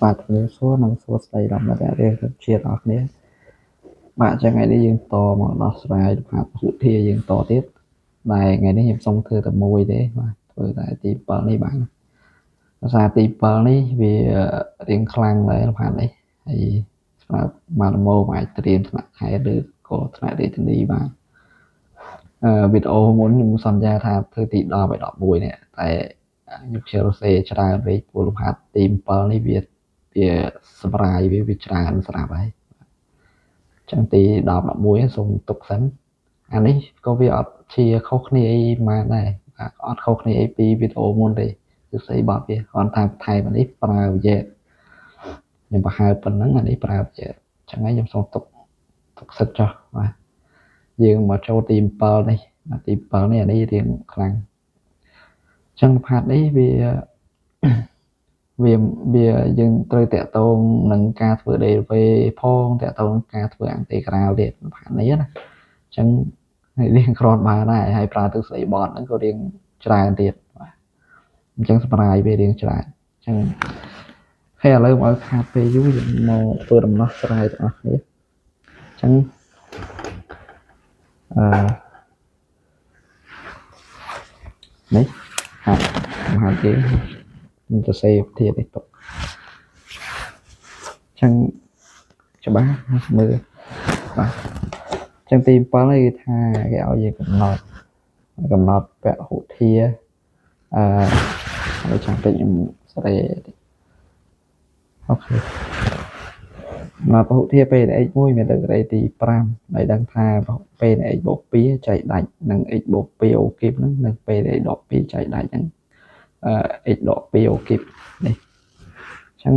បាទជំរាបសួរនិងសួស្តីដល់អ្នករៀនជាតិអរគ្នាបាទចឹងថ្ងៃនេះយើងតមកដោះស្រាយលំហាត់ពហុធាយើងតទៀតដែលថ្ងៃនេះខ្ញុំសូមធ្វើតែមួយទេបាទធ្វើតែទី7នេះបានភាសាទី7នេះវារៀងខ្លាំងដែរលំហាត់នេះហើយសម្រាប់បានម៉ូអាចត្រៀមថ្នាក់ខែឬក៏ថ្នាក់រាជធានីបានវីដេអូមុនខ្ញុំសន្យាថាធ្វើទី10ឲ្យ11នេះតែខ្ញុំខ្ជិលសេច្រើនពេកព្រោះលំហាត់ទី7នេះវាសម្រាយវាច្រើនស្រាប់ហើយចឹងទី10 11សូមទុកសិនអានេះក៏វាអត់ជាខុសគ្នាអីមកដែរអត់ខុសគ្នាអីពីវីដេអូមុនទេគឺស្អីបត់វាគាត់ថាបន្ថែមអានេះប្រើវិយខ្ញុំបង្ហើបប៉ុណ្ណឹងអានេះប្រើវិយចឹងហើយខ្ញុំសូមទុកសិតចុះបាទយើងមកចូលទី7នេះទី7នេះអានេះរៀងខ្លាំងចឹងផាត់នេះវាយើងត្រូវតាក់ទងនឹងការធ្វើ derivative ផងតាក់ទងនឹងការធ្វើ integral ទៀតផាត់នេះណាអញ្ចឹងរៀងគ្រាន់បានដែរហើយប្រើទ្រឹស្ដីបត់ហ្នឹងក៏រៀងច្រើនទៀតបាទអញ្ចឹងសម្រាយវារៀងច្រើនអញ្ចឹងហើយឥឡូវមកខាតពេលយូរយើងមកធ្វើដំណោះស្រាយទាំងអស់គ្នាអញ្ចឹងនេះហាត់គេmìnhจะសេផ្ធានេះទុកចឹងច្បាស់មើលបាទចឹងទី7នេះគឺថាគេឲ្យយើងកំណត់ពហុធាហើយចាំតិចខ្ញុំស្រេអូខេមកពហុធាពេល x1 មានលើកអីទី5ហើយដឹងថាពេល x បូក2ចែកដាច់នឹង x បូក2អូគីបហ្នឹងនឹងពេល x ដក2ចែកដាច់ហ្នឹងx ដក2អូគីបនេះអញ្ចឹង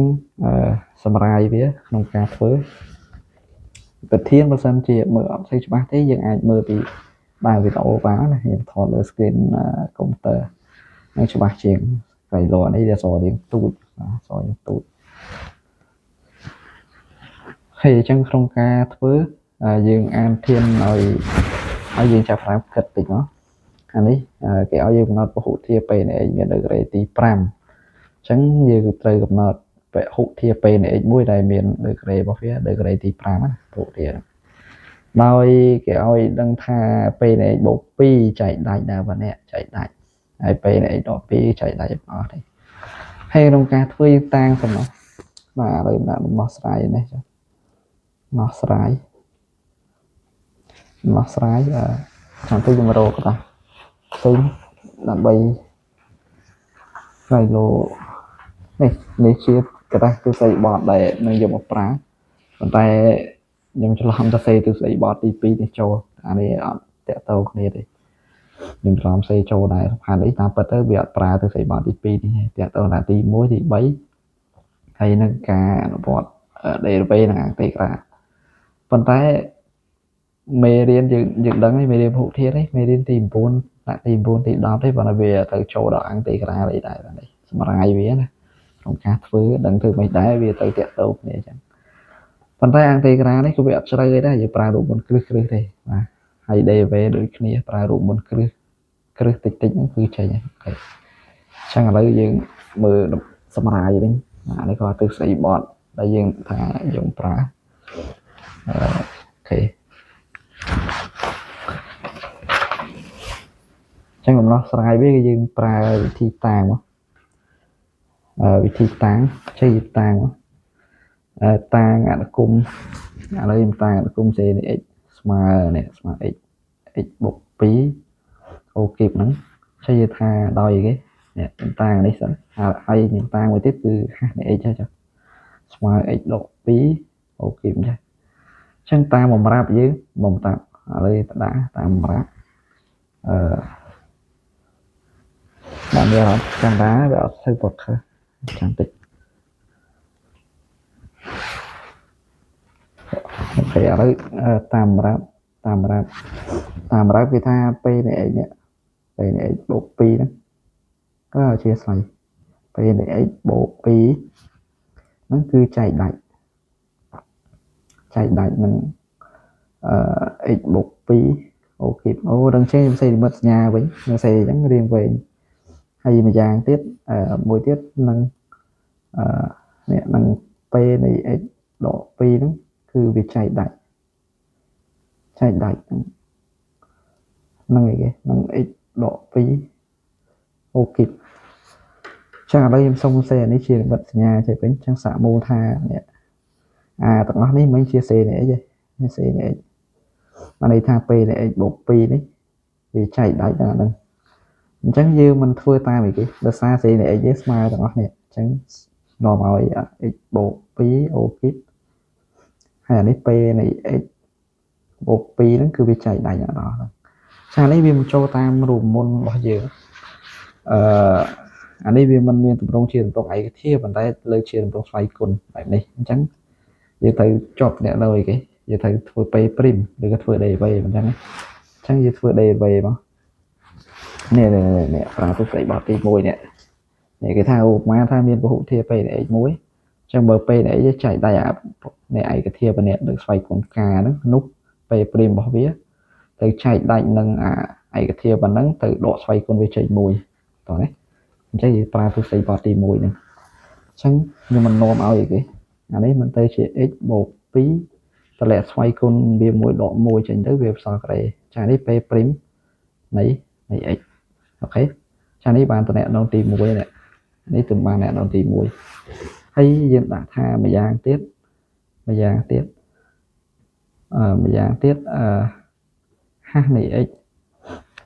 សម្រាយវាក្នុងការធ្វើប្រធានបើសិនជាមើលអត់សូវច្បាស់ទេយើងអាចមើលពីបានវីដេអូបានណាខ្ញុំថតលើ screen កុំព្យូទ័រនឹងច្បាស់ជាងហើយលោនេះវាសរៀងទូចហើយអញ្ចឹងក្នុងការធ្វើយើងអានធានឲ្យយើងចាប់ផ្ដើមគិតតិចមកអានេះគេឲ្យយើងកំណត់ពហុធាពេលនៃ x មានលើកទី5អញ្ចឹងយើងត្រូវកំណត់ពហុធាពេលនៃ x មួយដែលមានលើករបស់វាលើកទី5ណាពហុធាដោយគេឲ្យដឹងថាពេលនៃ x បូក2ចែកដាច់ដែរបងអ្នកចែកដាច់ហើយពេលនៃ x ដក2ចែកដាច់អស់ទេហើយក្នុងការធ្វើយើងតាំងសំណោះបាទឥឡូវដាក់ដំណោះស្រាយនេះចុះដំណោះស្រាយចាំទៅយើងរកតាផ្សេងដើម្បីហើយលោនេះជាกระดาษទិស័យបត់ដែលនឹងយកមកប្រើប៉ុន្តែខ្ញុំច្រឡំទៅសេទិស័យបត់ទី2នេះចូលអានេះអត់តាក់ទងគ្នាទេខ្ញុំច្រឡំសេចូលដែរហាត់នេះតាមពិតទៅវាអត់ប្រើទិស័យបត់ទី2នេះទេតាក់ទងតែទី1ទី3ហើយនឹងការអនុវត្ត derivative និង integral ប៉ុន្តែមេរៀនយើងដឹងហើយមេរៀនពហុធាតុនេះមេរៀនទី9ដាក់ទី9ទី10ទេប៉ុន្តែវាទៅចូលដល់ integral អីដែរនេះសម្រាយវាណាក្នុងការធ្វើដឹងធ្វើមិនដែរវាទៅតាក់ទងគ្នាអញ្ចឹងប៉ុន្តែ integral នេះក៏វាអត់ជ្រៅទេដែរយើងប្រើរូបមន្តគ្រឹះទេបាទហើយ derivative ដូចគ្នាប្រើរូបមន្តគ្រឹះតិចហ្នឹងគឺចេញហើយអូខេអញ្ចឹងឥឡូវយើងមើលសម្រាយវិញអានេះក៏ទិស័យបត់ដែលយើងថាយើងប្រើអូខេចឹងដំណោះស្រាយវាគឺយើងប្រើវិធីតាំងចេះតាំងអនុគមឥឡូវខ្ញុំតាំងអនុគម សេនេះ x ស្មើx បូក2អូគីបហ្នឹងចេះថាដោយគេនេះតាំងនេះសិនហើយខ្ញុំតាំងមួយទៀតគឺហាស់នៃ x ចុះស្មើ x ដក2អូគីបចាអញ្ចឹងតាមបំរាប់យើងបំតាក់ឥឡូវដាក់តាមបំរាប់ដាក់វាអត់ចាំដែរវាអត់ទៅពុតចាំតិចអូខេឥឡូវតាមបំរាប់គេថាពេលនៃ x នេះពេលនៃ x បូក2ហ្នឹងក៏អធិស្ឋានពេលនៃ x បូក2ហ្នឹងគឺចែកដាច់នឹងx បូក2អូខេអូដឹងចេះខ្ញុំសេលិមិតសញ្ញាវិញខ្ញុំសេអញ្ចឹងរៀងវែងហើយម្យ៉ាងទៀតមួយទៀតនឹង nè năng p này x độ p nó cứ bị chạy đại năng cái năng x độ p ok chẳng đây em xong xe này chia bật nhà chạy bánh chẳng xả mô tha nè tặng nó này mấy chia xe này vậy xe này mà này tha p này bộ p đấy vì chạy đại là nâng chẳng như mình thua ta vì cái là xa xe này với smile tặng nó này chẳng normal x bộ p ok hay là này p này x bộ p nó cứ bị chạy đại ở đó cha lấy viêm cho tam rùm môn bao giờ anh ấy viêm mình miền tụi đông chia tụi ấy kia bàn tay lời chia tụi xoay cồn vậy này chẳng giờ thầy chọc nè lời cái giờ thầy thua pay prim được cái thua đầy về mình chẳng giờ thua đầy về mà nè và tôi phải bỏ cái môi nè cái thao má tha miền của hụ thia pay để muối trong bờ pay để chạy tay nè ấy cái thia bên nè được xoay cồn cà nó nút pay prim bỏ vía từ chạy đại nâng ấy cái thia bên nắng từ độ xoay cồn về chạy mùi đó đấy cái gì ta tôi xây bỏ tìm mùi này chẳng nhưng mình nôm ao gì cái đấy mình tới chỉ x một phí ta lẹ xoay con bia mùi độ mùi trên tới việc sao cái chả đấy p prim này x ok chả đấy bạn tôi nè nó tìm mùi này đấy từng bạn nè nó tìm mùi hay dân đã tha mà giang tiết h này x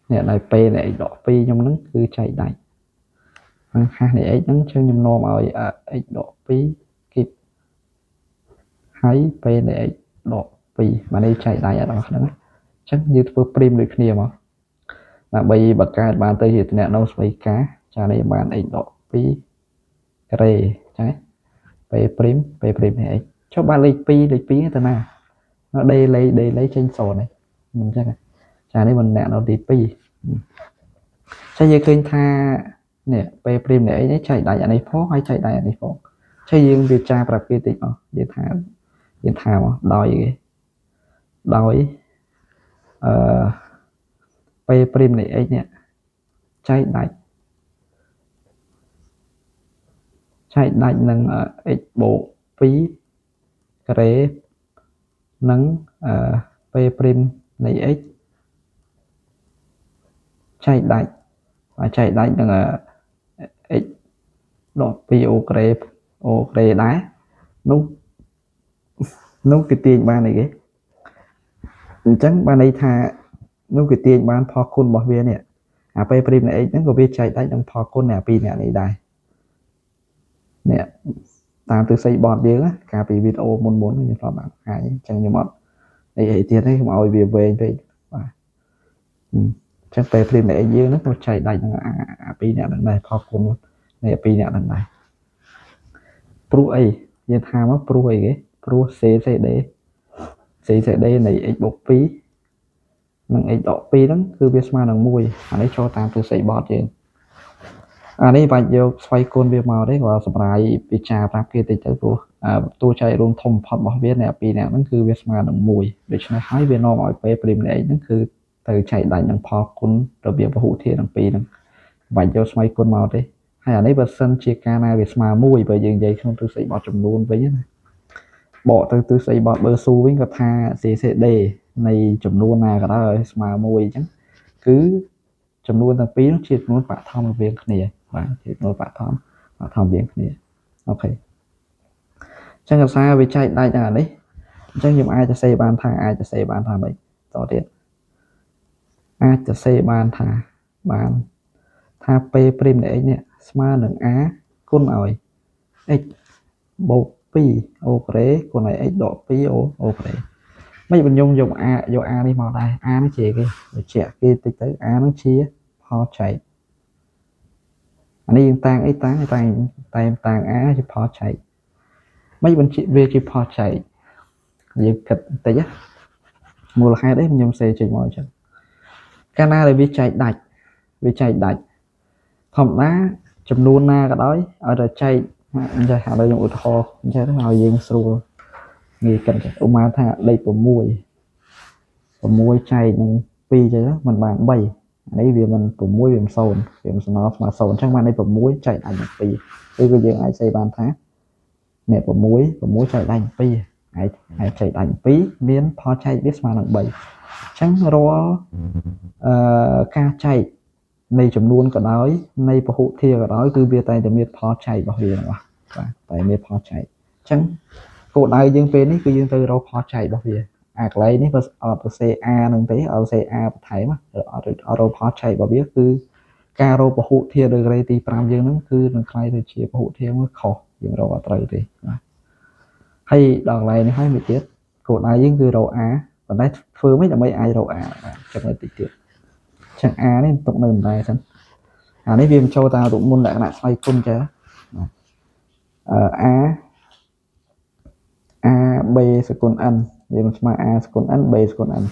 nè này p này độ phi trong nó cứ chạy đại ha này x nó cho nhầm nôm rồi x độ phi kịp hay p này x độ phi mà đây chạy đại ở đó chắc như vừa prim được nhiều mà là bây bậc ca bạn tới hiện nè nó xoay cá cho nên bạn x độ phi rê trái p prim này cho bạn lấy phi thế nào nó đây lấy trên sổ này mình chắc chả đấy mình nè nó tí pi cho như kênh tha nè p prim này chạy đại này phó hay chạy đại này phó cho riêng việc tra bạc kia tịch mà vậy thà mà đòi p prim này nè chạy đại nâng x bộ phí cái nâng p prim này x chạy đại nâng x độ pi ok đá nút cái tiền ban này cái chẳng ban này thà nút cái tiền ban phò khôn bỏ viên nè p prim này nó có biết chạy đại nâng phò khôn nè pi nè này đài nè tạm từ xây bọt dưới cả vì video muốn như các bạn hãy chẳng như mọi này tiền đấy mọi việc về chắc về phim này dưới nó có chạy đầy pi nè đằng này kho cùng này pi nè đằng này pro ấy như tham á pro ấy cái pro ccd này x bộ phí nâng x độ pi đó cứ biết mà nâng mùi anh ấy cho tạm từ xây bọt trên đây bạn vô xoay côn việc màu đấy và sập lại bị trà tạm kia thì tới tôi chạy luôn thông phật bảo biết nè pi nè nó cứ biết mà nâng mùi để cho nó hái bên nó mọi pe prim này nó cứ từ chạy đại nâng phò côn rồi việc hữu thiện nâng pi nâng bạn vô xoay côn màu đấy hay là lấy bật sân chia cana việc mà mùi bởi dừng dây không tôi sẽ bỏ chùm luôn với nhé bỏ tôi sẽ bỏ bơ su với gặp tha ccd này chùm luôn nào cả đó rồi mà mùi chứ cứ chùm luôn thằng pi nó chia luôn bạn thông việc này bạn chia luôn bạn thông việc này ok chẳng là sao vì chạy đại nhà đấy chẳng nhiều ai cho xây ban thang ai cho xây ban thang vậy tỏ tiền ai cho xây ban tha p prim để nè smart đừng á côn rồi x bộ pi ok con này x độ pi ok mấy mình dùng a đi màu đây a nó chỉ cái trẻ kia tích tới a nó chia họ chạy anh đi tăng tăng á thì họ chạy mấy mình chị về chị họ chạy việc kịch tới nhá mùa hai đấy mình dùng xe chạy mọi chuyện cana là vì chạy đạch phòng đá chùm luôn na cái đói ở đây chạy giờ hạ đây dùng thò chơi thế nào riêng sưu nghề cần mà thà đây của mùi chạy pi chơi đó mình bàn bay đấy vì mình của muối viêm sồn nó mà sồn chắc mà đây của muối chạy ảnh pi bây giờ ai xây bàn thá nè của muối chạy đánh pi hay chạy đánh pi miên phó chạy biết mà làm bảy chẳng ro ca chạy này chấm luôn cả nói này bảo hộ thiệt cả nói từ bia tay để miệt phó chạy bảo hiểm mà tại miệt phó chạy chẳng cô đại dương bên ấy cứ dương từ đâu phó chạy bảo hiểm lấy ní ở xe A nâng tí ở xe A thấy mà ở đâu phó chạy bảo biết cứ caro bảo hộ thiệt được đây thì pram dương nó cứ nâng khai được chia bảo hộ thiệt mới khó dương đâu ở trời thì hay đòn này nó hay bị chết cô đại dương cứ đầu A còn đấy phương mấy là mấy ai đầu A chẳng là tiết chẳng A nên tụng nền này sẵn này viêm châu ta tụng môn lại xoay cung chứ A B sẽ con ăn viêm mà A sẽ con ăn B sẽ con ăn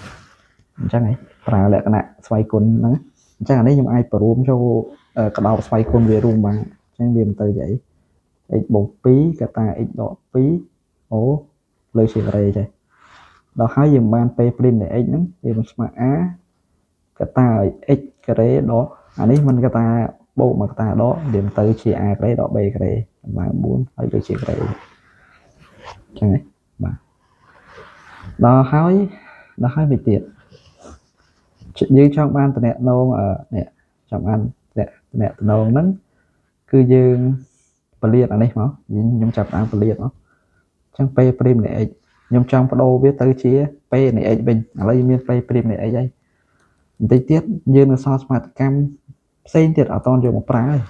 chắc này và lại cái xoay cung nó chắc là nếu như ai pro cho cái đầu xoay cung về luôn mà chẳng viêm từ vậy x bộ phí cả ta x độ phí ố lời xịt đây chứ đó hai dùm ban p prim để x nó viêm mà A cái ta x cái đấy đó anh ấy mình cái ta bộ mà ta đó điểm từ chỉ A cái đấy đó B cái đấy mà muốn phải được chỉ cái đấy chẳng này mà đó hỏi về tiền như trong ban từ nẹt nôn ở nè trong ăn nẹt nôn nắng cứ dương và liệt ở đây mà nhóm chặt ăn và liệt nó trong p prim này nhóm trong đô biết tới chia p này bình lấy miên p prim này ấy tí tiết như là so smart cam xây tiệt ở toàn cho một trái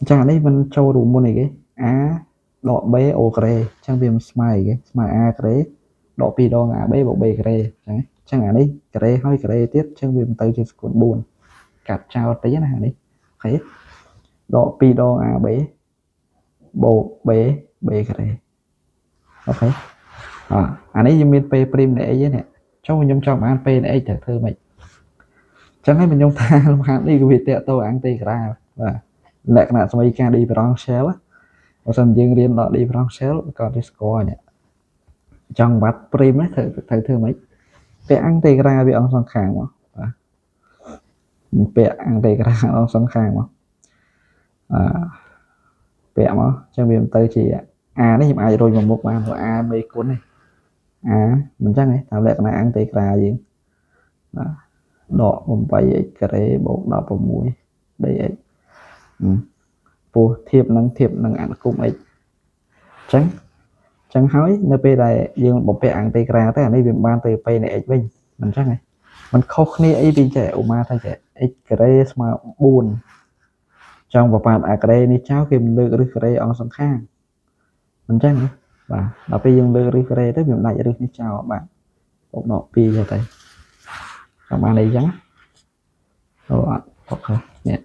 chẳng đấy mình châu đủ môn này cái a độ b o kre chẳng viêm smile cái smile a kre độ pi đo ngã b bộ b kre chẳng hạn đấy kre hơi kre tiết chẳng viêm tới trên cuốn buồn cặp trao tí này đấy thấy độ pi đo a b bộ b b kre ok anh ấy miền p prim này ấy nè trong nhóm trong an p này thật thơ mày chẳng hay mình nhung ta luôn hắn đi việc tẹo tôi ăn tì ra và lẹ nè xong ca đi vào shell á và xong dương riêng đó đi vào shell còn đi score nè trong bát prim ấy thử mấy bé ăn tì ra bị ông song khang mà bé ăn tì ra ông song khang mà bé mà trong miền tây chỉ đấy nhưng ai rồi mà một bàn của a mấy cuốn này mình chắc này tao lẹ nè ăn tì ra gì đỏ một vài cái bộ đỏ vào mũi đây vô thiệp năng ăn cùng ấy chẳng hỏi nơi p này dương một pe ăn tây ra tới này viên ban từ p này mình chắc này mình không nghe ấy vì trẻ mà thay trẻ cái mà buồn trong và bạn cái này cháu kim lư cái ông sẵn khang mình chắc này và nó bây giờ lư cái tới việc này được như chào bạn một nọ pi cho thấy các bạn này trắng rồi ok nè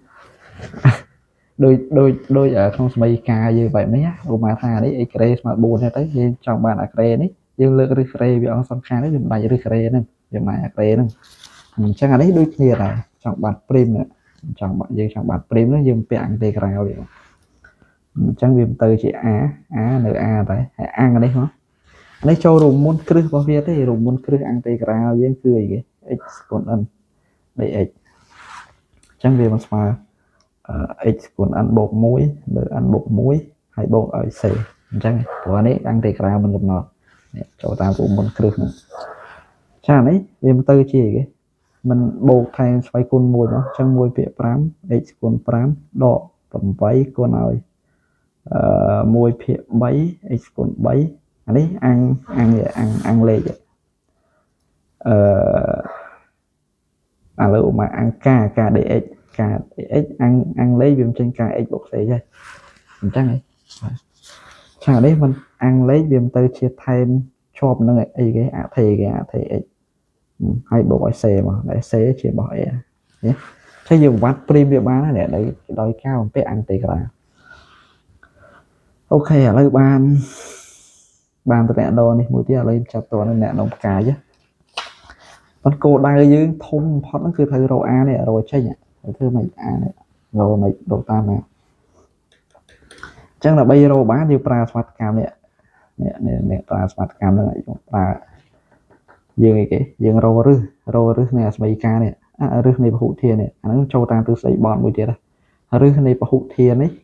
đôi ở không mấy ca như vậy mấy á mà thà đấy kre mà buồn ra tới trong bạn kre đấy dương lơ kre bị ông song khang đấy dùng này kre nên dùng này kre nên chẳng hạn đấy đôi kia này trong bạn prim nữa trong bạn prim nó dùng bẹn tê rào vậy chẳng viêm từ chị n a đấy ăn ở đây hả lấy cho dùng môn cứ bao việt đấy dùng môn cứ ăn tê rào với cười cái x còn ăn đây x chẳng viêm mà x còn ăn bột muối được ăn bột muối hay bột ở xì chẳng của anh ấy ăn tê rào mình làm ngọt cho ta cũng môn cứ cha đấy viêm từ chỉ cái mình bột thay xoay con mùi nó trong mùi phía pram x con pram độ tầm váy con ơi mùi phía bấy x con bấy anh ấy ăn lê vậy lựa mà ăn k để x ăn lấy viêm trên k x bột xế vậy mình chắc này chẳng đấy mình ăn lấy viêm từ chia thêm cho nó ấy cái thì hay bộ xe mà để xe chỉ bỏ nhé xây dựng vắt prim địa bán để đấy đòi cao bé ăn tì cả ok ở đây ban từ đô này mũi tia lên chặtตัวnày nông cài chứ con cô đang dưới thông thoát nó cứ thấy rồi a này rồi chơi nhỉ thưa mày này rồi mày đồ ta nào chắc là bây giờ bán như pra smart cam nè pra smart cam này pra dương cái dương rô này mấy ca này rư này bảo hộ thiên này nó châu ta từ xây bọn buổi tiệt rư này bảo hộ thiên ấy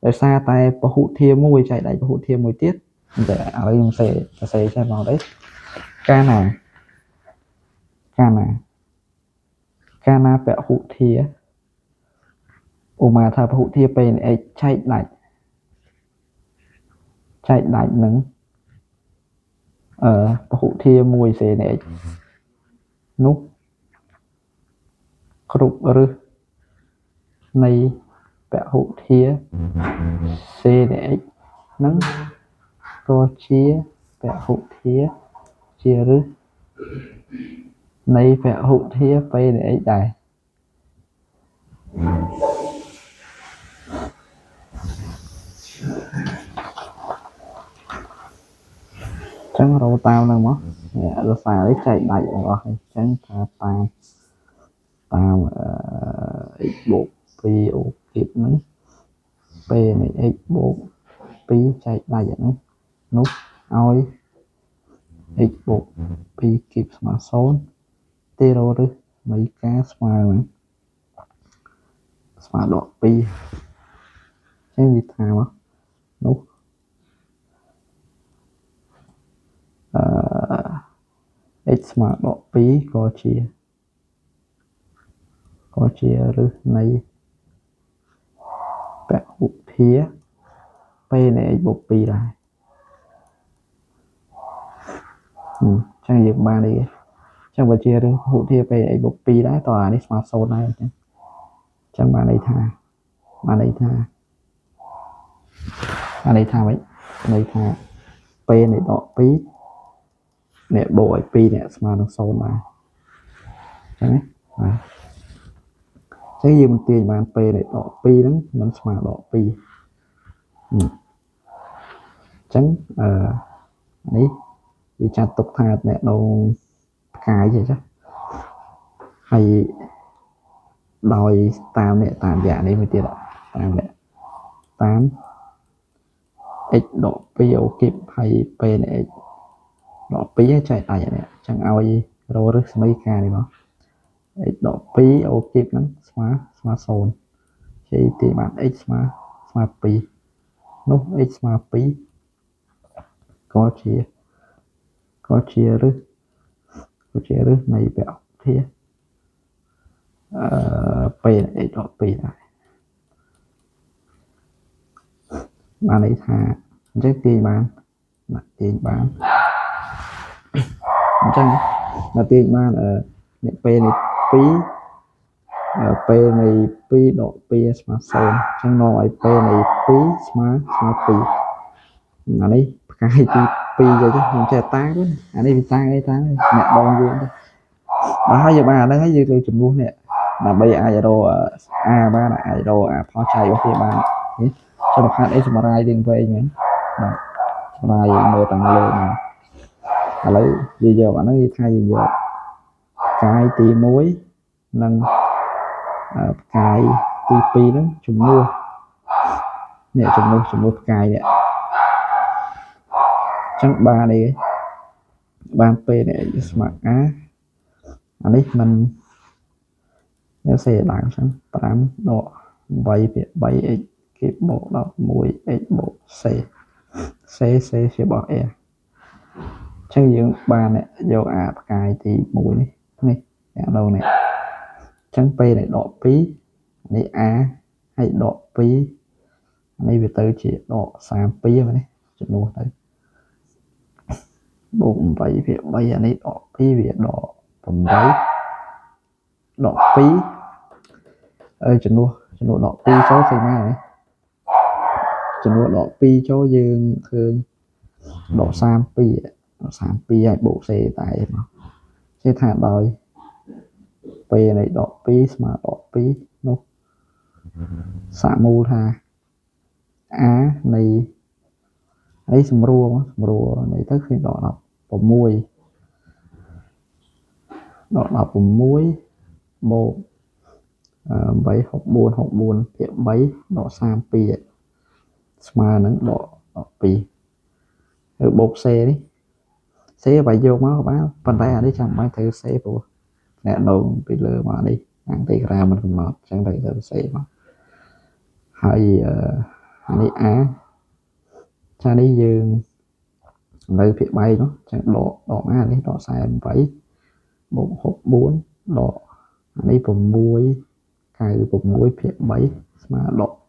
ដោយសារតែពហុធាតុមួយចែកដាច់ពហុធាតុមួយទៀតតែឥឡូវខ្ញុំសេចេះមកđấy កាលណាពហុធាតុឧបមាថាពហុធាតុពេលនៃ x ចែកដាច់នឹងពហុធាតុមួយសេនៃ x នោះគ្រប់ឫសនៃពហុធាតុសេនៃ x នឹងក៏ជាពហុធាតុជាឫសនៃពហុធាតុពេលនៃ x ដែរចឹងរកតាមហ្នឹងមករសារនេះចែកដាច់ទាំងអស់នេះចឹងថាតាម x បូក 2 អូគីបហ្នឹងពេលនៃ x បូក 2 ចែកដាច់ហ្នឹងនោះឲ្យ x បូក 2 គីបស្មើ0ទេរកឫសនៃការស្មើដក 2 ចឹងវាថាមកនោះx ស្មើដក 2 ក៏ជាឫសនៃពហុធាតុពេលនៃ x បូក 2 ដែរចឹងយើងបាននេះចឹងបើជាឫសពហុធាតុពេល x បូក 2 ដែរតើអានេះស្មើ0ដែរចឹងបានន័យថាម៉េចន័យថាពេលនៃដក 2 អ្នកបូកឲ្យ 2 អ្នកស្មើនឹង0ដែរចឹងណាចឹងយើងមិនទាញបានពេលនៃដក 2 ហ្នឹងមិនស្មើដក 2 ចឹងនេះវាចាត់ទុកថាអ្នកដងផ្កាយទេចាហើយដោយតាមវគ្គនេះមួយទៀតតាម x ដក 2 អូគីបហើយពេលនៃ x ដក 2 ចែកដាច់នេះចឹងឲ្យរកឫសសមីការនេះមក x ដក 2 អូគីបហ្នឹងស្មើ0ជាទីបាន x ស្មើ2នោះ x ស្មើ2ក៏ជាឫសនៃពហុធាតុពេល x ដក 2 ដែរបានន័យថាអញ្ចឹងទាញបានអញ្ចឹងទាញបានអ្នកពេលនៃ 2 ពេលនៃ 2 ដក 2 ស្មើ0អញ្ចឹងនាំឲ្យពេលនៃ 2 ស្មើ2អានេះផ្កាយទី2ទៅខ្ញុំចេះតាំងអានេះវាតាំងអ្នកដងយើងទៅដល់ហើយយើងបានអាហ្នឹងហើយយើងទៅជំនួសនេះដើម្បីអាចរក a បានអាចរកផលចែករបស់វាបានចំខាត់អីសម្រាប់យើងវិញមែនបាទសម្រាប់យើងមើលតាំងលើមកឥឡូវយើងយកអាហ្នឹងវាថាយើងយកផ្កាយទី1និងផ្កាយទី2ហ្នឹងជំនួសផ្កាយនេះចឹងបាននេះបានពេលនេះស្មើ a អានេះមិននៅសេឡើងចឹង5ដក8វា 3x គេបូក 11x បូក c ជារបស់ a ចឹងយើងបានយកផ្កាយទី1នេះអានោះនេះចឹងពេលនេះដក 2 នេះ a ហើយដក 2 នេះវាទៅជាដក 32ហ្នឹងជំនួសទៅបូក 8 វា 3 អានេះដក 2 វាដក 8 ដក 2 ជំនួសដក 2 ចូលឃើញមកនេះជំនួសដក 2 ចូលយើងឃើញដក 32ហើយបូក c តែមកគេថាដោយពេលនៃដក 2 ស្មើដក 2 នោះសាកមូលថា a នៃនេះសម្រួលនេះទៅឃើញដក 16 ដក 16 បូក 8 64 ភាគ 3 ដក 32 ស្មើនឹងដក 2 ហើយបូក c នេះ c បើយកមកក៏បានប៉ុន្តែអានេះចាំបាច់ត្រូវ c ព្រោះអ្នកដងពីលើមកនេះខាងទីក្រាមមិនកំណត់អញ្ចឹងត្រូវ c មកហើយ អានេះ a ចានេះយើងនៅភាគ3នោះចឹងដក a នេះដក48បូក64ដកអានេះ6 96ភាគ3ស្មើដក2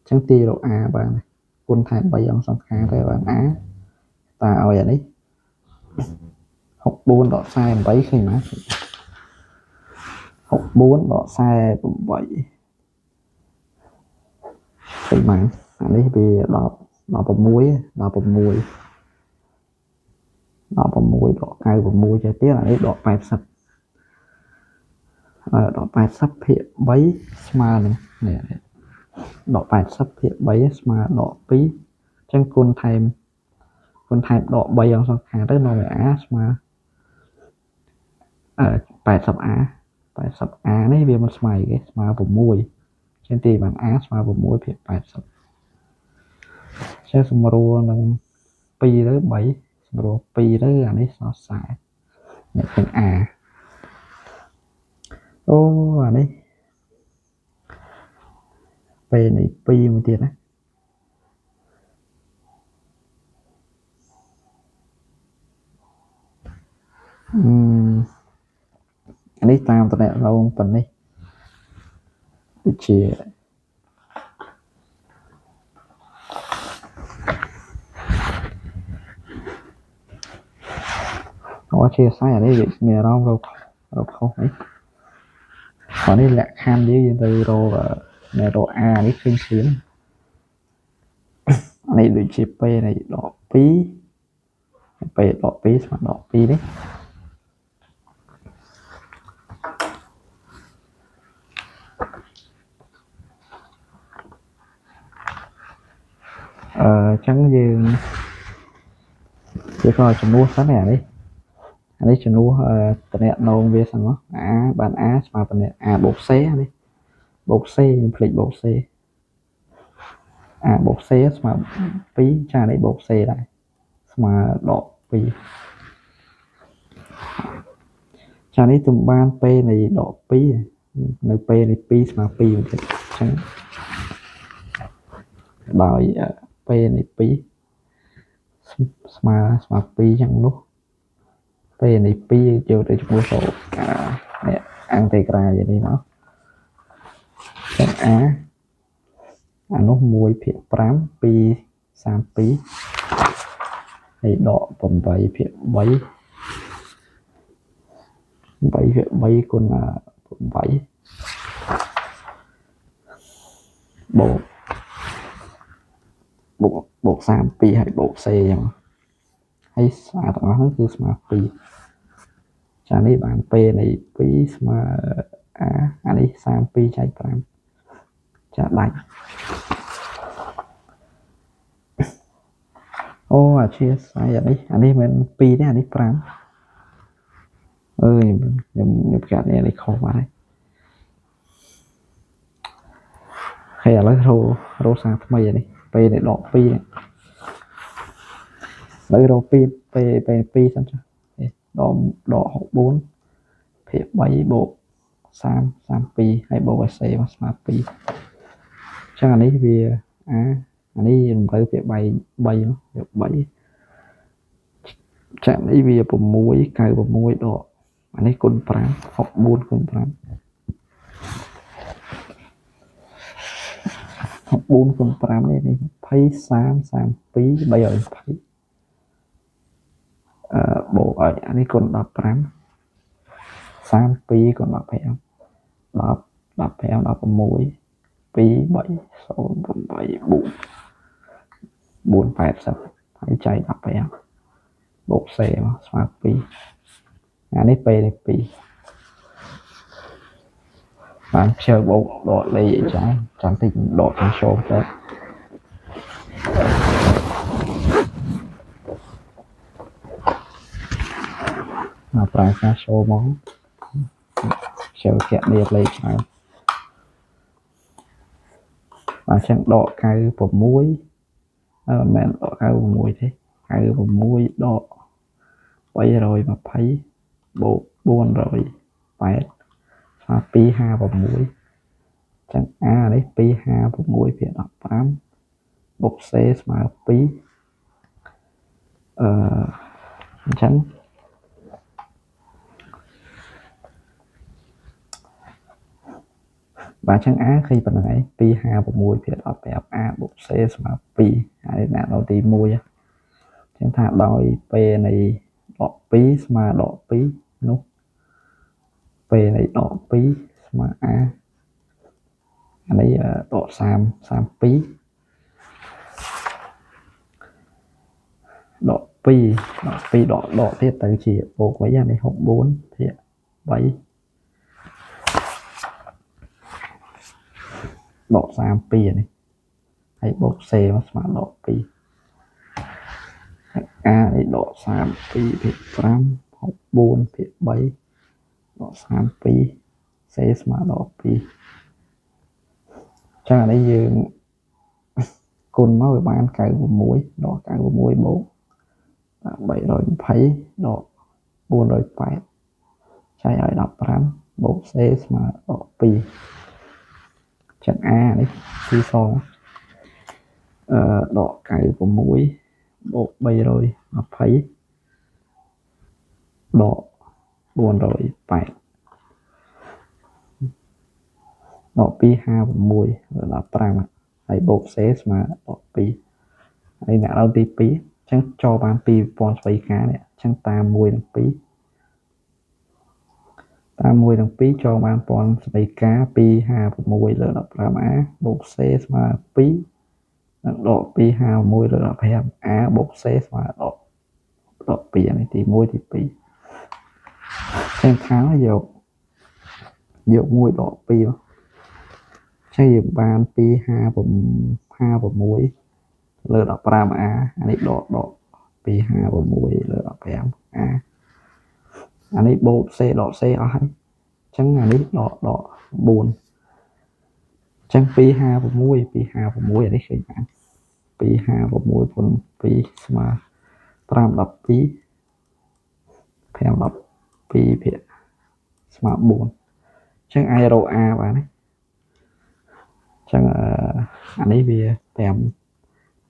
ចឹងទាយរក a បានគុណថែម3អង្គសង្ខារទៅបាន a តើឲ្យអានេះ64ដក48ឃើញ吗64ដក48ឃើញ吗អានេះវា16 16ដក96ចេះទៀតអានេះដក80ដក80ភាគ3ស្មើនឹងនេះដក80ភាគ3ស្មើដក2អញ្ចឹងគុណថែមដក3អង្គសង្ខារទៅនាំឲ្យ a ស្មើ80a នេះវាមិនស្មើទេស្មើ6ចឹងទីបាន a ស្មើ6ភាគ80ចឹងសម្រួលនឹង2ទៅ3សម្រួល2ទៅអានេះសល់40នេះเป็น a អូអានេះពេលនេះ2មួយទៀតណាអានេះតាមតំណែងរងប៉ុណ្នេះដូចជាអធិស្ឋានអានេះវាមានអារម្មណ៍រកខុសនេះអានេះលក្ខខណ្ឌយើងទៅរកនៅរក a នេះឃើញស្រៀងអានេះដូចជាពេលនៃដក2ពេលដក2ស្មើដក2នេះចឹងយើងវាក៏ចំនួនសិនអានេះចំនួនតំណែងនងវាសិនមក a បាន a ស្មើតំណែង a បូក c នេះបូក c ខ្ញុំភ្លេចបូក c a បូក c ស្មើ2ចានេះបូក c ដែរស្មើដក2ចានេះទំបានពេលនៃដក2នៅពេលនៃ2ស្មើ2ទៀតអញ្ចឹងដោយពេលនៃ2ស្មើ2ចឹងនោះពេលនៃ2យកទៅជាមួយសូត្រនេះអង្គតេក្រាយ៉ាងនេះមកចឹង a អានោះ1ភាគ5 232ហើយដក8ភាគ3 គុណ8បូក32ហើយបូក c ចឹងហើយស្មើទាំងអស់ហ្នឹងគឺស្មើ2ចានេះបានពេលនៃ2ស្មើ a អានេះ32ចែក5ចាដាច់អូអធិស្ឋានអានេះមិន2ទេអានេះ5ខ្ញុំកាត់នេះខុសបាត់ហើយឥឡូវរកសារថ្មីអានេះពេលនៃដក2នេះឥឡូវរកពេល2សិនចុះដក64ភាគ3បូក32ហើយបូក c មកស្មើ2ចឹងអានេះវាអានេះរំរើភាគ3មកវា3ចាក់នេះវា6 96ដកអានេះគុណ5 64គុណ5 64គុណ5នេះ20 30 32 320បូកឲ្យអានេះគុណ15 32គុណ15 16 2 3 0 8 4 480ហើយចែក15បូក c មកស្មើ2អានេះពេលនេះ2បានខ្ជិលបូកដកលេខអីចឹងចាំតិចដកខាងចូលទៅមកប្រើការចូលមកខ្ជិលធាក់ដៀបលេខច្រើនបាទចឹងដក96មិនមែនដក96ទេ96ដក320បូក408ស្មើ256 ចឹង a នេះ 256 ភាគ 15 បុក c ស្មើ 2 អញ្ចឹងបាទចឹង a ឃើញប៉ុណ្្នឹងឯង 256 ភាគ 15 a បុក c ស្មើ2ហើយអ្នកនៅទី1ចឹងថាដោយពេលនៃដក2ស្មើដក2នោះពេលនៃដក2ស្មើ a អានេះដក32ដក2ដកទៀតទៅជាបូកវិញអានេះ64ភាគ3ដក32អានេះហើយបូក c មកស្មើដក2 a នេះដក32ភាគ 5 64ភាគ 3ដក32 c ស្មើដក2ចឹងអានេះយើងគុណមកវាបាន96ដក96បូក320ដក408ចែកឲ្យ15បូក c ស្មើដក2ចឹង a នេះគឺសងដក96បូក320ដក408ដក256ដល់15ហើយបូក c ស្មើដក2ហើយអ្នកដល់ទី2ចឹងចូលបាន2000ស្វ័យការនេះចឹងតាម1និង2ចូលបាន1000ស្វ័យការ256លើ 15a បូក c ស្មើ2និងដក256លើ 15a បូក c ស្មើដក2នេះទី1ទី2ចឹងថាយក1ដក2មកចឹងយើងបាន256លើ 15a អានេះដក256លើ 15a អានេះបូក c ដក c អស់ហើយចឹងអានេះដក4ចឹង256អានេះឃើញបាន256គុណ2ស្មើ512 512ភាគស្មើ4ចឹងអាចរក a បានណាចឹងអានេះវា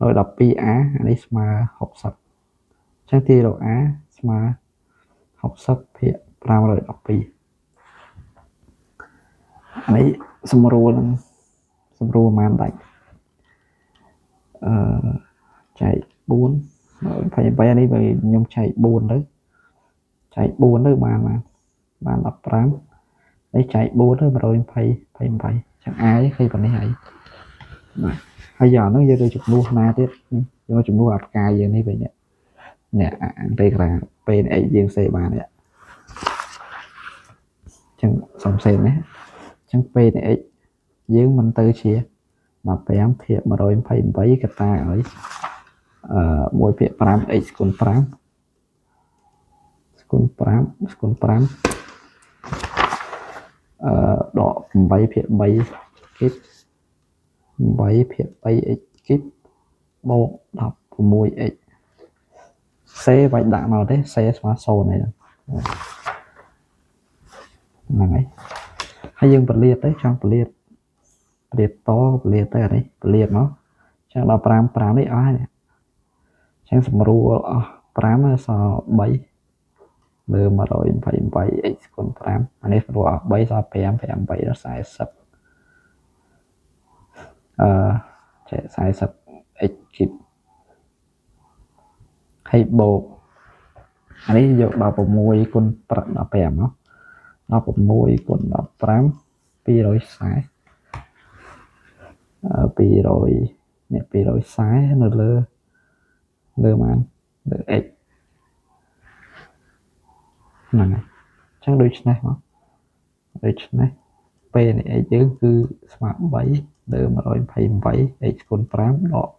512a អានេះស្មើ60ចឹងទីរក a ស្មើ60ភាគ512អានេះសម្រួលប៉ុន្មានដាច់ចែក4 28អានេះបើខ្ញុំចែក4ទៅបាន15នេះចែក4ទៅ128ចឹងអាយឃើញប៉ុណ្នេះហើយបាទហើយយកហ្នឹងយកទៅចំនួនណាទៀតយកចំនួនអាផ្កាយយើងនេះវិញនេះអន្តេក្រាពេលអីយើងសេបាននេះចឹងសំសេណាចឹងពេលនៃ x យើងមិនទៅជា15ភាគ128កតាឲ្យ1ភាគ 5x គុណ5ដក8ភាគ3គីប8ភាគ 3x គីបបូក 16x c បាច់ដាក់មកទេ c ស្មើ0ហ្នឹងហើយហើយយើងពលាតទៅចង់ពលាតទៅអានេះពលាតមកចឹងដល់5នេះអស់ហើយចឹងសម្រួលអស់5សល់3លើ 128x គុណ5អានេះសម្រួលអស់3សល់5 8ដល់40ចែក 40x គីបហើយបូកអានេះយក16គុណ15មក16គុណ15 240 នេះ240នៅលើបានលើ x ហ្នឹងហើយចឹងដូចនេះមកដូចនេះពេលនៃ x យើងគឺស្មើ3លើ 128x គុណ5ដក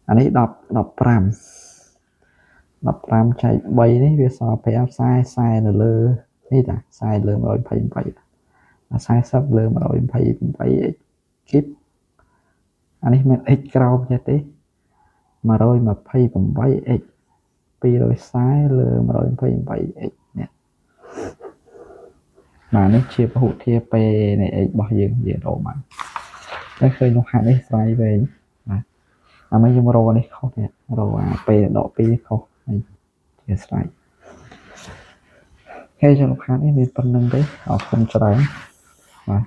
អានេះ15ចែក3នេះវាសល់5 40នៅលើនេះតា40លើ128 40លើ 128x គីបអានេះមាន x ក្រោមចេះទេ 128x 240លើ127x នេះបាទនេះជាពហុធាតុពេលនៃ x របស់យើងរកបានតែឃើញលំហាត់នេះស្រាយវែងបាទអាមកយើងរកនេះខុសនេះរកអាពេលដក2ខុសហើយជាស្រាយហើយចូលលំហាត់នេះមានប៉ុណ្្នឹងទេអរគុណច្រើនបាទ